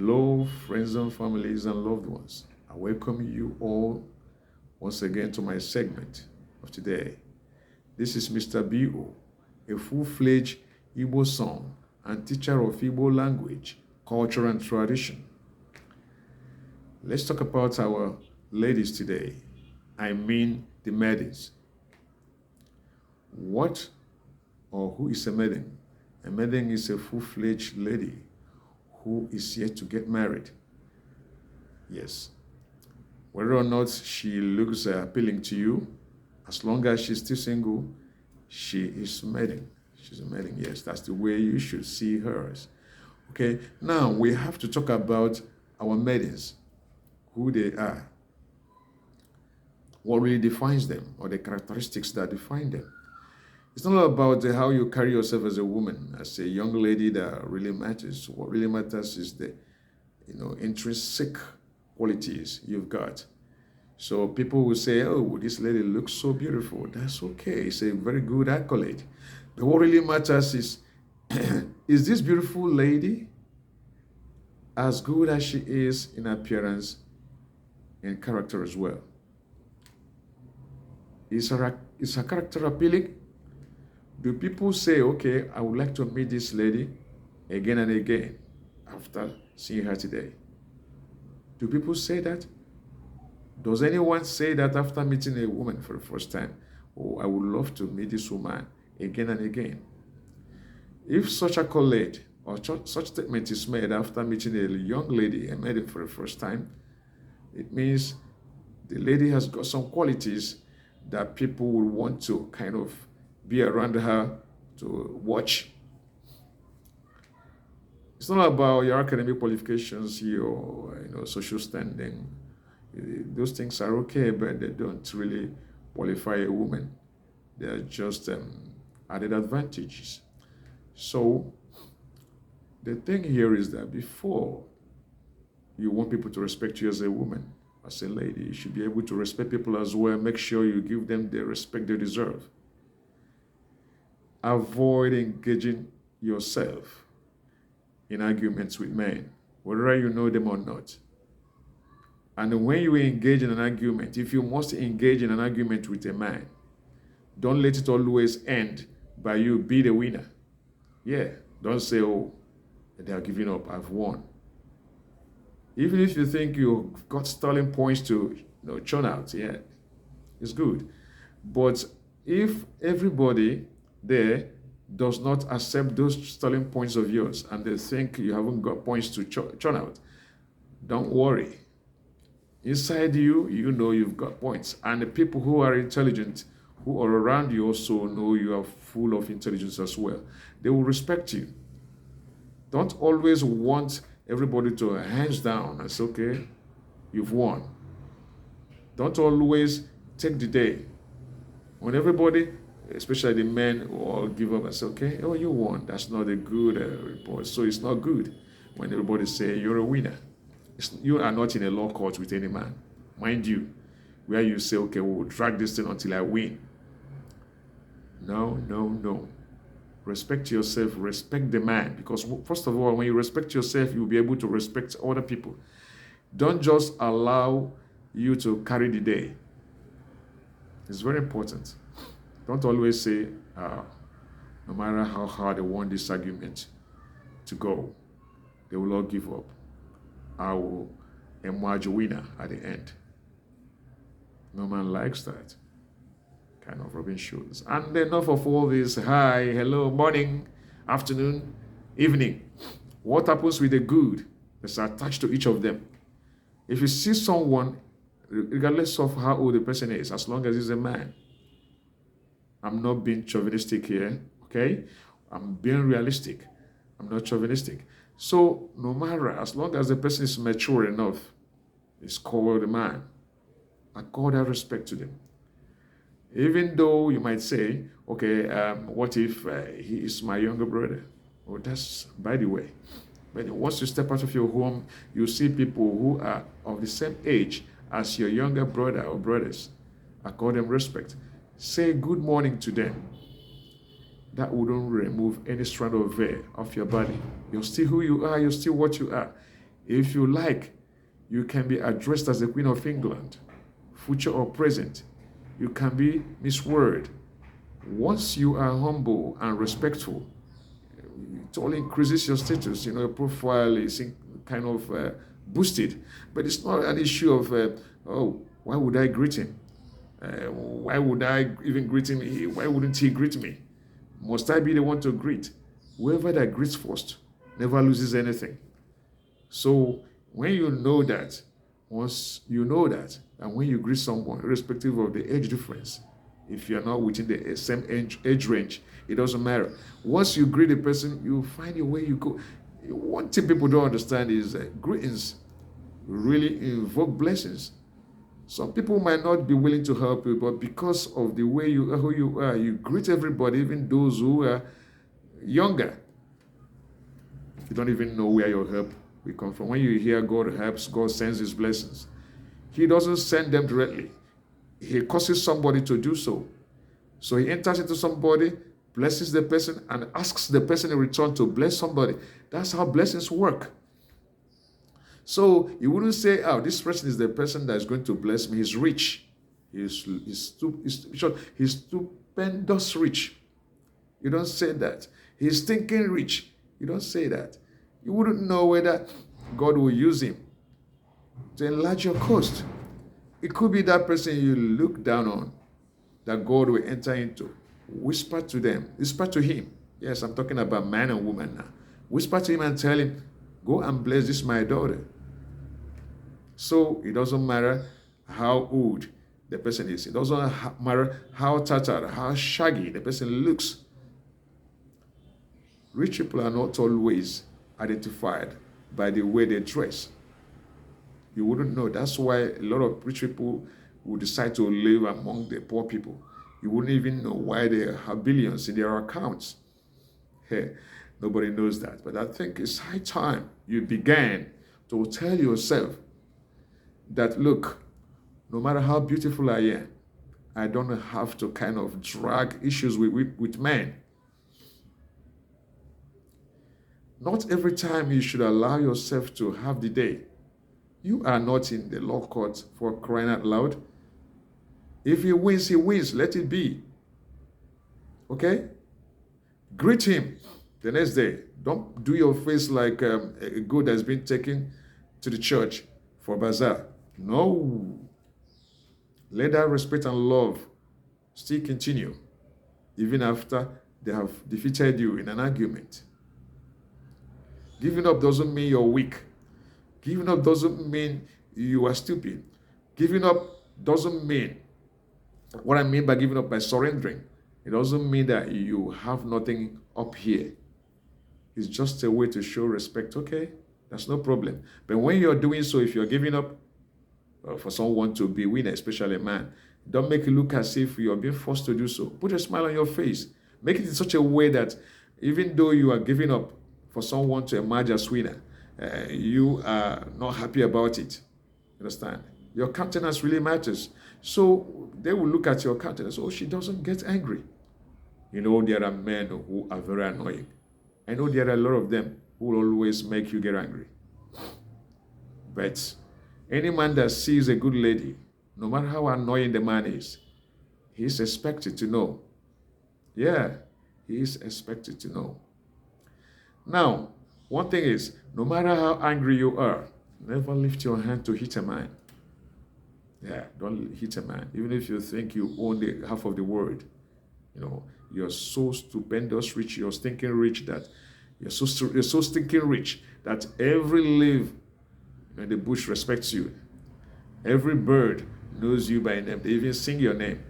Hello, friends and families and loved ones. I welcome you all once again to my segment of today. This is Mr. B.O., a full-fledged Igbo song and teacher of Igbo language, culture, and tradition. Let's talk about our ladies today. I mean the maidens. What or who is a maiden? A maiden is a full-fledged lady who is yet to get married. Yes. Whether or not she looks appealing to you, as long as she's still single, she is maiden. She's a maiden. Yes, that's the way you should see hers. Okay, now we have to talk about our maidens, who they are, what really defines them, or the characteristics that define them. It's not about how you carry yourself as a woman, as a young lady that really matters. What really matters is the, intrinsic qualities you've got. So people will say, oh, this lady looks so beautiful. That's okay. It's a very good accolade. But what really matters is this beautiful lady as good as she is in appearance and character as well? Is her character appealing? Do people say, okay, I would like to meet this lady again and again after seeing her today? Do people say that? Does anyone say that after meeting a woman for the first time? Oh, I would love to meet this woman again and again. If such accolade or such statement is made after meeting a young lady and met her for the first time, it means the lady has got some qualities that people will want to kind of be around her to watch. It's not about your academic qualifications, your social standing. Those things are okay, but they don't really qualify a woman. They are just added advantages. So the thing here is that before you want people to respect you as a woman, as a lady, you should be able to respect people as well. Make sure you give them the respect they deserve. Avoid engaging yourself in arguments with men, whether you know them or not. And when you engage in an argument, if you must engage in an argument with a man, don't let it always end by you be the winner. Yeah, don't say, oh, they are giving up, I've won. Even if you think you've got stalling points to churn out, yeah, it's good. But if everybody there does not accept those stalling points of yours and they think you haven't got points to churn out, don't worry. Inside you, you know you've got points. And the people who are intelligent, who are around you also know you are full of intelligence as well. They will respect you. Don't always want everybody to hands down and say, okay, you've won. Don't always take the day. When everybody, especially the men, all give up and say, okay, oh, you won. That's not a good report. So it's not good when everybody say you're a winner. You are not in a law court with any man, mind you, where you say, okay, we'll drag this thing until I win. No, no, no. Respect yourself, respect the man. Because first of all, when you respect yourself, you'll be able to respect other people. Don't just allow you to carry the day. It's very important. Don't always say, no matter how hard I want this argument to go, they will all give up. I will emerge a winner at the end. No man likes that kind of rubbing shoulders. And enough of all this. Hi, hello, morning, afternoon, evening. What happens with the good that's attached to each of them? If you see someone, regardless of how old the person is, as long as he's a man, I'm not being chauvinistic here, okay? I'm being realistic. I'm not chauvinistic. So no matter, as long as the person is mature enough, it's called a man. Accord that respect to them. Even though you might say, okay, what if he is my younger brother? Oh, that's by the way. But once you step out of your home, you see people who are of the same age as your younger brother or brothers. Accord them respect. Say good morning to them. That wouldn't remove any strand of hair off your body. You're still who you are. You're still what you are. If you like, you can be addressed as the Queen of England, future or present. You can be Miss World. Once you are humble and respectful, it all increases your status. Your profile is kind of boosted. But it's not an issue of, oh, why would I greet him? Why would I even greet him? Why wouldn't he greet me? Must I be the one to greet? Whoever that greets first never loses anything. So when you know that, once you know that, and when you greet someone, irrespective of the age difference, if you're not within the same age range, it doesn't matter. Once you greet a person, you find your way, you go. One thing people don't understand is greetings really invoke blessings. Some people might not be willing to help you, but because of the way who you are, you greet everybody, even those who are younger. You don't even know where your help will come from. When you hear God helps, God sends his blessings. He doesn't send them directly. He causes somebody to do so. So he enters into somebody, blesses the person, and asks the person in return to bless somebody. That's how blessings work. So you wouldn't say, oh, this person is the person that is going to bless me. He's rich. He's stupendous rich. You don't say that. He's thinking rich. You don't say that. You wouldn't know whether God will use him to enlarge your coast. It could be that person you look down on that God will enter into. Whisper to them. Whisper to him. Yes, I'm talking about man and woman now. Whisper to him and tell him, go and bless this my daughter. So it doesn't matter how old the person is. It doesn't matter how tattered, how shaggy the person looks. Rich people are not always identified by the way they dress. You wouldn't know. That's why a lot of rich people will decide to live among the poor people. You wouldn't even know why they have billions in their accounts. Hey, nobody knows that. But I think it's high time you began to tell yourself that, look, no matter how beautiful I am, I don't have to kind of drag issues with men. Not every time you should allow yourself to have the day. You are not in the law court for crying out loud. If he wins, he wins. Let it be. Okay? Greet him the next day. Don't do your face like a goat that's been taken to the church for bazaar. No. Let that respect and love still continue, even after they have defeated you in an argument. Giving up doesn't mean you're weak. Giving up doesn't mean you are stupid. Giving up doesn't mean, what I mean by giving up, by surrendering, it doesn't mean that you have nothing up here. It's just a way to show respect. Okay, that's no problem. But when you're doing so, if you're giving up for someone to be winner, especially a man, don't make it look as if you're being forced to do so. Put a smile on your face. Make it in such a way that even though you are giving up for someone to emerge as winner, you are not happy about it. Understand? Your countenance really matters. So they will look at your countenance. Oh, she doesn't get angry. You know, there are men who are very annoying. I know there are a lot of them who will always make you get angry. But any man that sees a good lady, no matter how annoying the man is, he's expected to know. Yeah, he is expected to know. Now, one thing is, no matter how angry you are, never lift your hand to hit a man. Yeah, don't hit a man. Even if you think you own the half of the world, you know, you're so stupendous rich, you're stinking rich that you're so stinking rich that every leaf in the bush respects you. Every bird knows you by name. They even sing your name.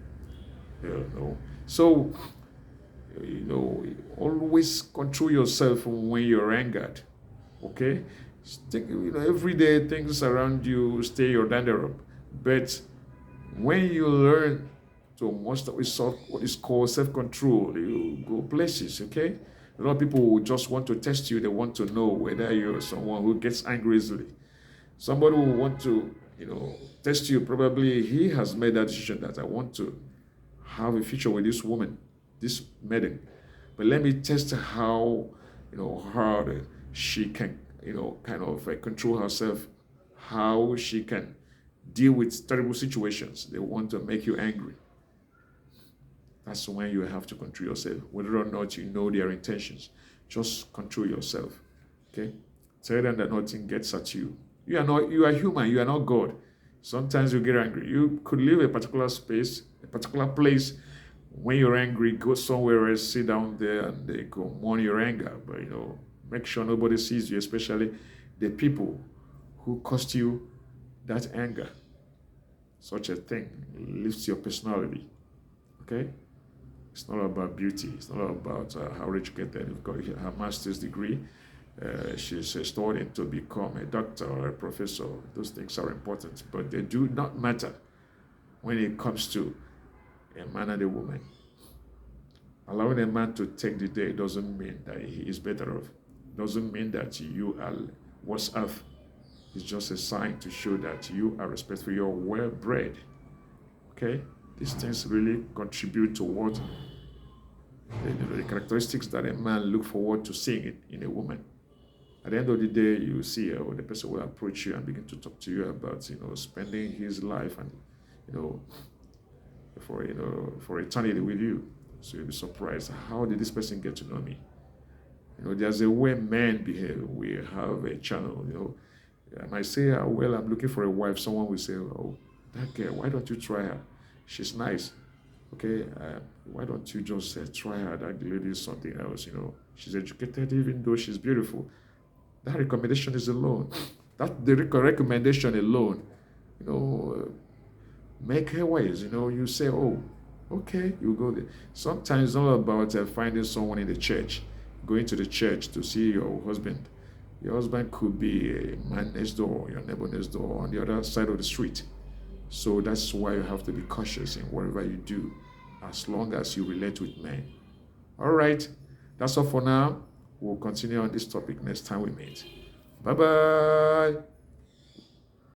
You know. So, you know, always control yourself when you're angered. Okay? Every day things around you stay your dander up. But when you learn to master what is called self-control, you go places, okay? A lot of people will just want to test you. They want to know whether you're someone who gets angry easily. Somebody will want to, test you. Probably he has made that decision that I want to have a future with this woman, this maiden. But let me test how, hard she can kind of control herself, how she can deal with terrible situations. They want to make you angry. That's when you have to control yourself. Whether or not you know their intentions, just control yourself. Okay? Tell them that nothing gets at you. You are human, you are not God. Sometimes you get angry. You could leave a particular space, a particular place. When you're angry, go somewhere else, sit down there, and they go mourn your anger. But make sure nobody sees you, especially the people who caused you that anger. Such a thing lifts your personality. Okay? It's not about beauty. It's not about how educated you've got her master's degree. She's studying to become a doctor or a professor. Those things are important, but they do not matter when it comes to a man and a woman. Allowing a man to take the day doesn't mean that he is better off. Doesn't mean that you are worse off. It's just a sign to show that you are respectful, you're well bred. Okay? These things really contribute to what the characteristics that a man look forward to seeing in a woman. At the end of the day, you see the person will approach you and begin to talk to you about spending his life and for eternity with you. So you'll be surprised, how did this person get to know me? There's a way men behave. We have a channel. I might say, well, I'm looking for a wife. Someone will say, oh, that girl, why don't you try her? She's nice. Okay, why don't you just try her? That lady is something else. She's educated, even though she's beautiful. That recommendation is alone. The recommendation alone, make her wise. You say, oh, okay, you go there. Sometimes it's not about finding someone in the church, going to the church to see your husband. Your husband could be a man next door, your neighbor next door, on the other side of the street. So that's why you have to be cautious in whatever you do, as long as you relate with men. All right, that's all for now. We'll continue on this topic next time we meet. Bye-bye.